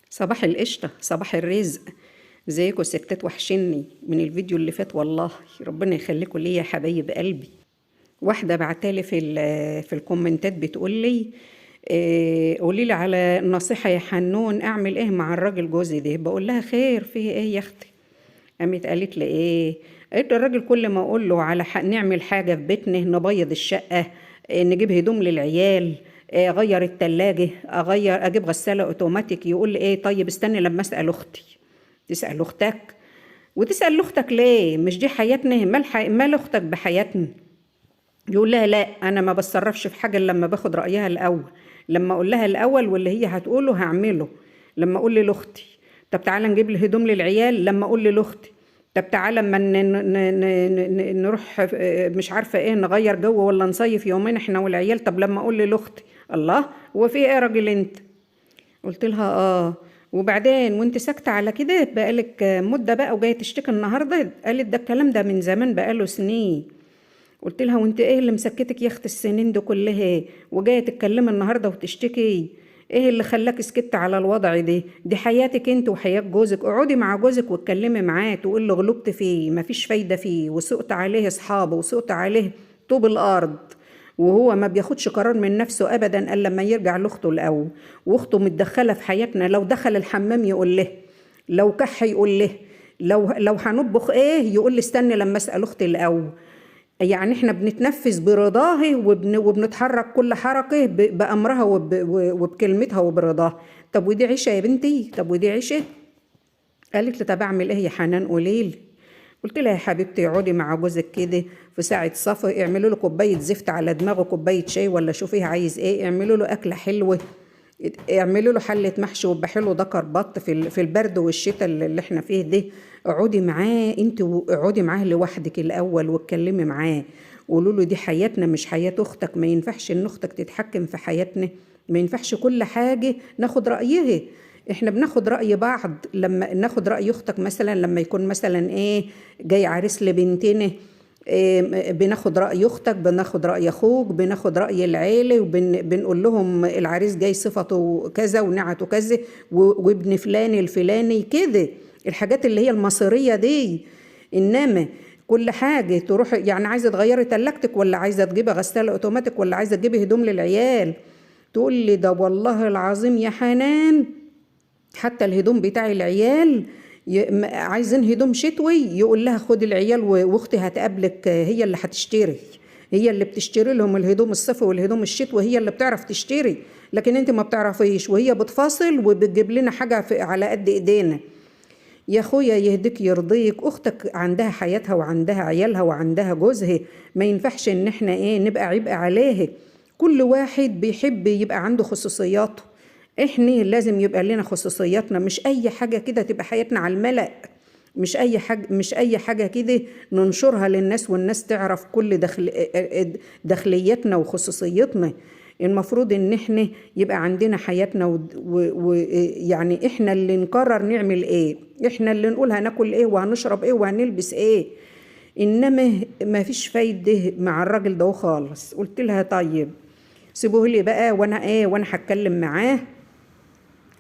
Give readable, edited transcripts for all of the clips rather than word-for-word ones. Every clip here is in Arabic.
صباح القشطة، صباح الرزق. ازيكم ستات؟ وحشني من الفيديو اللي فات والله. ربنا يخليكم ليا يا حبايب قلبي. واحدة بعتالي في الكومنتات بتقول لي قولي لي على نصيحة يا حنون، اعمل ايه مع الراجل جوزي ده؟ بقول لها خير فيه ايه يا اختي؟ قامت قالت لي ايه؟ قالت له الراجل كل ما اقول له على نعمل حاجه في بيتنا، نبيض الشقه، نجيب هدوم للعيال، اغير التلاجة، اجيب غساله اوتوماتيك، يقول لي ايه طيب استني لما اسال اختي. تسال اختك؟ وتسال اختك ليه؟ مش دي حياتنا؟ مال اختك بحياتنا؟ يقول لها لا انا ما بتصرفش في حاجه الا لما باخد رايها الاول، لما اقول لها الاول واللي هي هتقوله هعمله. لما اقول لاختي طب تعالى نجيب لي هدوم للعيال، لما اقول لاختي طب تعالى اما نروح مش عارفه ايه، نغير جو ولا نصيف يومين احنا والعيال، طب لما اقول لاختي. الله، هو في ايه يا راجل انت؟ قلت لها وبعدين وانت ساكته على كده بقالك مده بقى وجايه تشتكي النهارده؟ قالت ده الكلام ده من زمان بقاله سنين. قلت لها وانت ايه اللي مسكتك يا اخت السنين دي كلها وجايه تتكلمي النهارده وتشتكي؟ ايه اللي خلاك سكت على الوضع ده؟ دي حياتك انت وحياة جوزك، اقعدي مع جوزك واتكلمي معاه، تقول له غلبت فيه مفيش فايده فيه، وسقت عليه اصحابه وسقت عليه طوب الارض، وهو ما بياخدش قرار من نفسه ابدا الا لما يرجع لاخته الاول. واخته متدخله في حياتنا، لو دخل الحمام يقول له، لو كح يقول له، لو هنطبخ ايه يقول لي استني لما اسال اختي الاول. يعني احنا بنتنفذ برضاه وبنتحرك كل حركة بأمرها وبكلمتها وبرضاها. طب ودي عيشة يا بنتي؟ طب ودي عيشة؟ قالت لي طب اعمل ايه يا حنان قوليلي. قلت لها يا حبيبتي اقعدي مع جوزك كده في ساعة صفا، اعملوا له كوباية زفت على دماغه، كوباية شاي ولا شوفيه عايز ايه، اعملوا له أكلة حلوة، اعملوا له حلة محشي وبحلو ده كربط في البرد والشتاء اللي احنا فيه ده. اقعدي معاه انت، اقعدي معاه لوحدك الاول واتكلمي معاه، قولوا له دي حياتنا مش حياة اختك، ما ينفعش ان اختك تتحكم في حياتنا، ما ينفعش كل حاجة ناخد رأيها. احنا بناخد رأي بعض، لما ناخد رأي اختك مثلا لما يكون مثلا ايه جاي عريس لبنتنا، بناخد رأي أختك، بناخد رأي أخوك، بناخد رأي العيلة، وبنقول لهم العريس جاي صفته كذا ونعته كذا، وابن فلان الفلاني كده، الحاجات اللي هي المصيرية دي. إنما كل حاجة تروح يعني عايزة تغيري تلاجتك، ولا عايزة تجيبي غسالة أوتوماتيك، ولا عايزة تجيبي هدوم للعيال، تقول لي ده والله العظيم يا حنان حتى الهدوم بتاع العيال عايزين هدوم شتوي، يقول لها خد العيال واختي هتقابلك هي اللي هتشتري، هي اللي بتشتري لهم الهدوم الصيفي والهدوم الشتوي، هي اللي بتعرف تشتري، لكن انت ما بتعرفيش، وهي بتفاصل وبتجيب لنا حاجة على قد ايدينا. يا اخويا يهديك يرضيك، اختك عندها حياتها وعندها عيالها وعندها جوزها، ما ينفعش ان احنا ايه نبقى عبء عليه. كل واحد بيحب يبقى عنده خصوصياته، احنا لازم يبقى لنا خصوصياتنا، مش اي حاجة كده تبقى حياتنا على الملأ، مش اي حاجة كده ننشرها للناس والناس تعرف كل داخلياتنا وخصوصيتنا. المفروض ان احنا يبقى عندنا حياتنا ويعني احنا اللي نقرر نعمل ايه، احنا اللي نقول هناكل ايه وهنشرب ايه وهنلبس ايه. انما ما فيش فايدة مع الراجل ده خالص. قلت لها طيب سيبوه لي بقى وانا هتكلم معاه،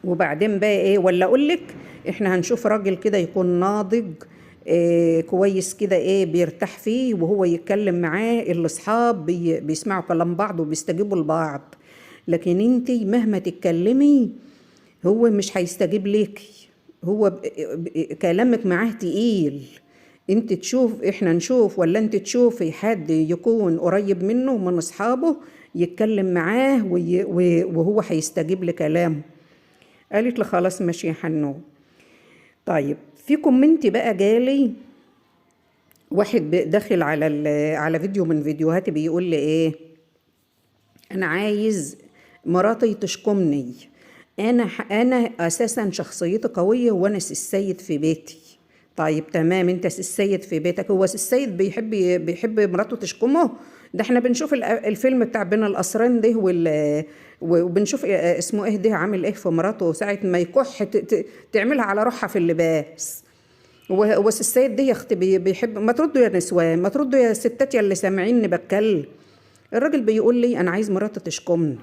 وبعدين بقى ايه ولا اقول لك احنا هنشوف راجل كده يكون ناضج، كويس كده، ايه بيرتاح فيه وهو يتكلم معاه، الاصحاب بيسمعوا كلام بعض وبيستجيبوا لبعض. لكن انتي مهما تتكلمي هو مش هيستجيب ليكي، هو كلامك معاه تقيل. انت تشوف، احنا نشوف ولا انت تشوفي حد يكون قريب منه من اصحابه يتكلم معاه وهو هيستجيب لكلامه. قالت لي خلاص ماشي يا حنون. طيب في كومنت بقى جالي واحد داخل على فيديو من فيديوهاتي بيقول لي ايه، انا عايز مراتي تشكمني، انا اساسا شخصيتي قويه وانا السيد في بيتي. طيب تمام، انت السيد في بيتك، هو السيد بيحب مراته تشكمه؟ ده احنا بنشوف الفيلم بتاع بين القصرين ده وبنشوف اسمه ايه ده عامل ايه في مراته ساعه ما يكح تعملها على روحها في اللباس. هو السيد ده يا اختي بيحب؟ ما تردوا يا نسوان، ما تردوا يا ستات يا اللي سامعيني بتكلم. الراجل بيقول لي انا عايز مراتي تشكمني.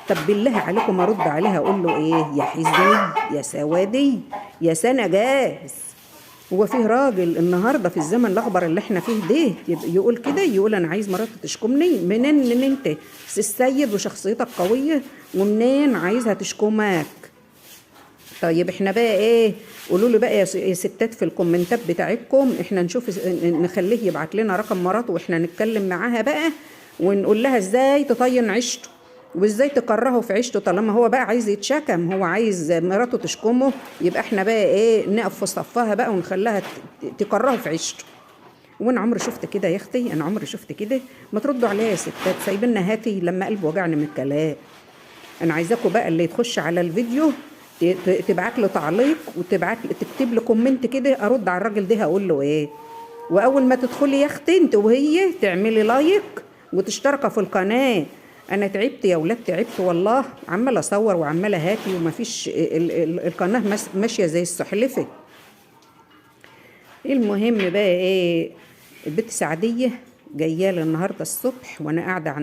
طب بالله عليكم ارد عليها اقول له ايه؟ يا حزني يا سوادي يا سنة جاز. هو فيه راجل النهارده في الزمن الاخضر اللي احنا فيه ده يقول كده؟ يقول انا عايز مراتي تشكمني؟ منين ان انت السيد وشخصيتك قويه، ومنين عايزها تشكمك؟ طيب احنا بقى ايه؟ قولوا لي بقى يا ستات في الكومنتات بتاعتكم، احنا نشوف نخليه يبعت لنا رقم مراته واحنا نتكلم معاها بقى، ونقول لها ازاي تطين عيشته وازاي تكرهه في عيشته. طالما هو بقى عايز يتشكم، هو عايز مراته تشكمه، يبقى احنا بقى ايه؟ نقف في صفها بقى ونخليها تكرهه في عيشته. وانا عمري شفت كده يا اختي؟ انا عمري شفت كده؟ ما تردوا عليا يا ستات، سايبيننا هاتي لما قلب وجعني من الكلام. انا عايزاكم بقى اللي تخش على الفيديو تبعت له تعليق، وتبعت تكتب له كومنت كده ارد على الراجل ده هقول له ايه. واول ما تدخلي يا اختي انت وهي تعملي لايك وتشتركي في القناه. انا تعبت يا ولاد، تعبت والله، عماله اصور وعماله هاتي ومفيش القناه ماشيه زي السحلفه. المهم بقى ايه؟ البت سعديه جايه لي النهارده الصبح وانا قاعده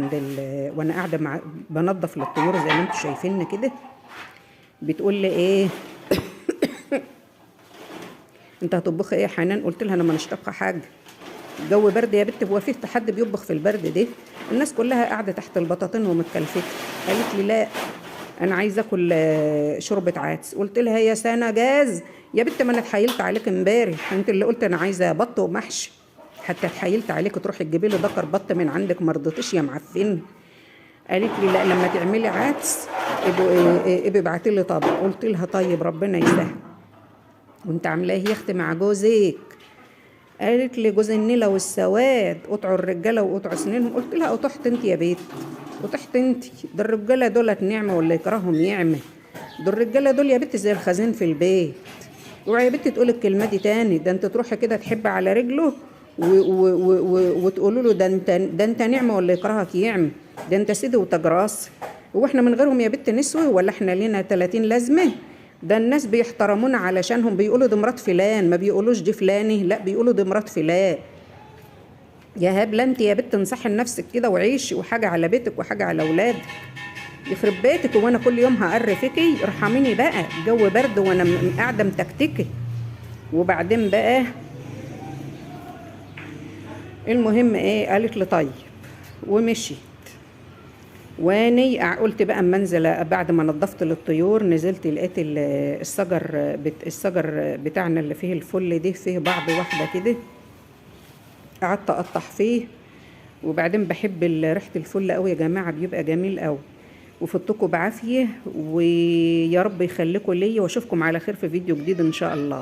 وانا قاعده بنظف للطيور زي ما انتم شايفين كده. بتقول لي ايه؟ انت هتطبخي ايه يا حنان؟ قلت لها انا مانيش طابخه حاجه، الجو برد يا بت، هو فيه حد بيطبخ في البرد ده؟ الناس كلها قاعده تحت البطاطين ومتكلفته. قالت لي لا انا عايزه اكل شوربه عدس. قلت لها يا سنه جاز يا بت، ما انا اتحايلت عليك امبارح، انت اللي قلت انا عايزه بط ومحشي، حتى اتحايلت عليك تروحي تجيبي لي دكر بط من عندك، ما رضيتيش يا معفن. قالت لي لا لما تعملي عدس ابقي ابعتي لي طبق. قلت لها طيب ربنا يسهل. وانت عاملاه يا اختي مع جوزك؟ قالت لي جوز النيله والسواد قطعوا الرجاله وقطعوا سنينهم. قلت لها قطعت انت يا بيت؟ قطعت انت؟ ده الرجاله دولت نعمه ولا يكرههم يعمه؟ دول الرجاله دول يا بت زي الخزين في البيت. اوعي يا بت تقول الكلمه دي تاني، ده انت تروحي كده تحب على رجله وتقولوا له ده انت نعمه ولا يكرهك يعمه؟ ده انت سيدي وتجراس. هو احنا من غيرهم يا بت نسوي ولا احنا لينا 30 لازمه؟ ده الناس بيحترمونا علشانهم، بيقولوا دي مرات فلان، ما بيقولوش دي فلاني، لا بيقولوا دي مرات فلان. يا هبله انت يا بت انصحي لنفسك كده وعيشي، وحاجه على بيتك وحاجه على اولادك. يخرب بيتك، وانا كل يوم هقرفكي؟ ارحميني بقى، الجو برد وانا قاعده متكتكه. وبعدين بقى المهم ايه؟ قالت لي طيب ومشيت. واني قلت بقى اما انزل بعد ما نظفت للطيور، نزلت لقيت الشجر بتاعنا اللي فيه الفل ده فيه بعض واحده كده، قعدت اقطع فيه. وبعدين بحب ريحه الفل قوي يا جماعه، بيبقى جميل قوي. وفطكم بعافيه، ويا رب يخليكم ليا، واشوفكم على خير في فيديو جديد ان شاء الله.